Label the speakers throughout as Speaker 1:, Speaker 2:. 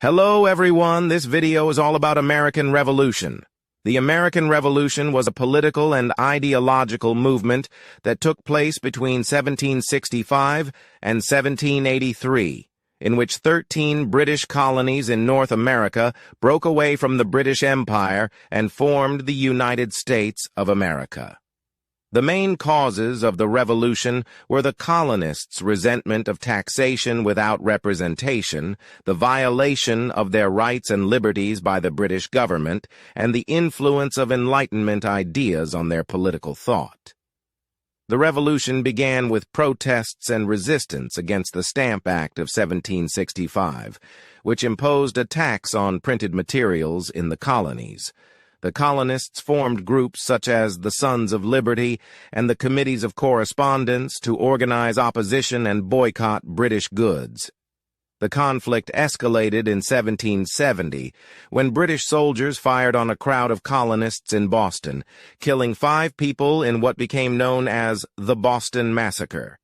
Speaker 1: Hello everyone, this video is all about American Revolution. The American Revolution was a political and ideological movement that took place between 1765 and 1783, in which 13 British colonies in North America broke away from the British Empire and formed the United States of America. The main causes of the revolution were the colonists' resentment of taxation without representation, the violation of their rights and liberties by the British government, and the influence of Enlightenment ideas on their political thought. The revolution began with protests and resistance against the Stamp Act of 1765, which imposed a tax on printed materials in the colonies. The colonists formed groups such as the Sons of Liberty and the Committees of Correspondence to organize opposition and boycott British goods. The conflict escalated in 1770 when British soldiers fired on a crowd of colonists in Boston, killing 5 people in what became known as the Boston Massacre.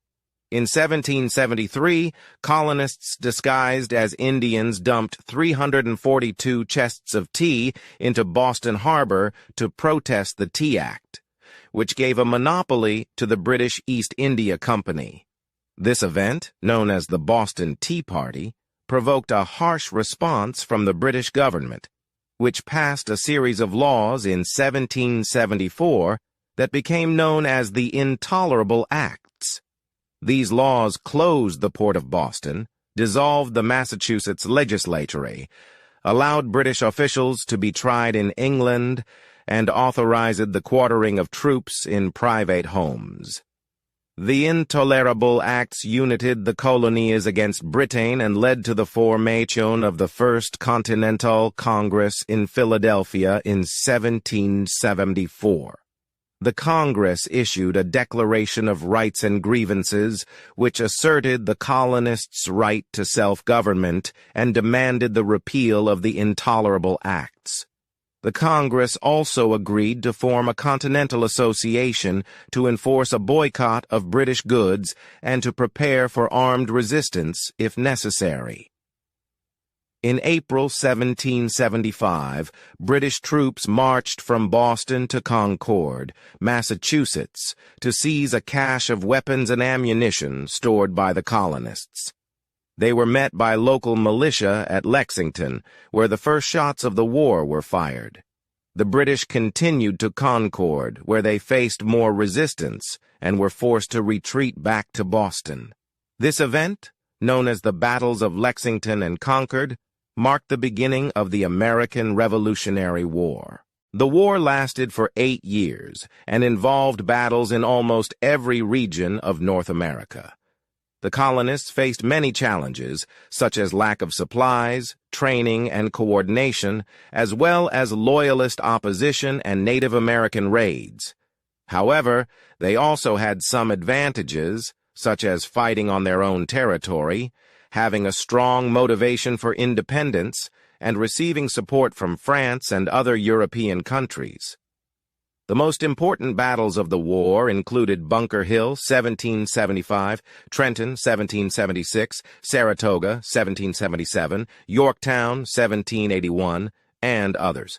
Speaker 1: In 1773, colonists disguised as Indians dumped 342 chests of tea into Boston Harbor to protest the Tea Act, which gave a monopoly to the British East India Company. This event, known as the Boston Tea Party, provoked a harsh response from the British government, which passed a series of laws in 1774 that became known as the Intolerable Acts. These laws closed the port of Boston, dissolved the Massachusetts legislature, allowed British officials to be tried in England, and authorized the quartering of troops in private homes. The Intolerable Acts united the colonies against Britain and led to the formation of the First Continental Congress in Philadelphia in 1774. The Congress issued a Declaration of Rights and Grievances, which asserted the colonists' right to self-government and demanded the repeal of the Intolerable Acts. The Congress also agreed to form a Continental Association to enforce a boycott of British goods and to prepare for armed resistance if necessary. In April 1775, British troops marched from Boston to Concord, Massachusetts, to seize a cache of weapons and ammunition stored by the colonists. They were met by local militia at Lexington, where the first shots of the war were fired. The British continued to Concord, where they faced more resistance and were forced to retreat back to Boston. This event, known as the Battles of Lexington and Concord, marked the beginning of the American Revolutionary War. The war lasted for 8 years and involved battles in almost every region of North America. The colonists faced many challenges, such as lack of supplies, training, and coordination, as well as Loyalist opposition and Native American raids. However, they also had some advantages, such as fighting on their own territory, having a strong motivation for independence, and receiving support from France and other European countries. The most important battles of the war included Bunker Hill, 1775, Trenton, 1776, Saratoga, 1777, Yorktown, 1781, and others.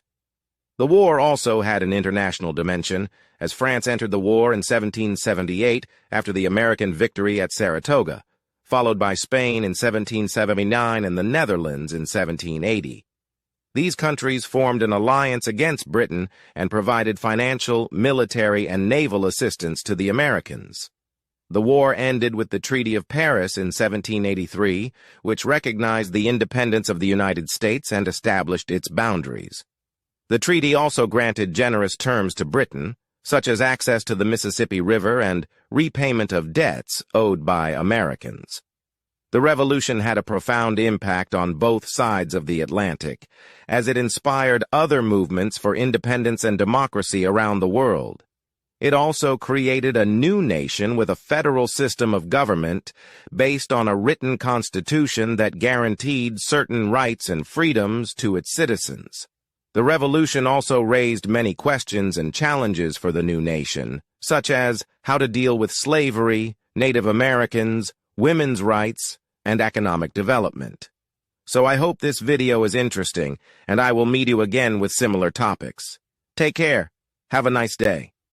Speaker 1: The war also had an international dimension, as France entered the war in 1778 after the American victory at Saratoga, followed by Spain in 1779 and the Netherlands in 1780. These countries formed an alliance against Britain and provided financial, military, and naval assistance to the Americans. The war ended with the Treaty of Paris in 1783, which recognized the independence of the United States and established its boundaries. The treaty also granted generous terms to Britain, such as access to the Mississippi River and repayment of debts owed by Americans. The revolution had a profound impact on both sides of the Atlantic, as it inspired other movements for independence and democracy around the world. It also created a new nation with a federal system of government based on a written constitution that guaranteed certain rights and freedoms to its citizens. The revolution also raised many questions and challenges for the new nation, such as how to deal with slavery, Native Americans, women's rights, and economic development. So I hope this video is interesting, and I will meet you again with similar topics. Take care. Have a nice day.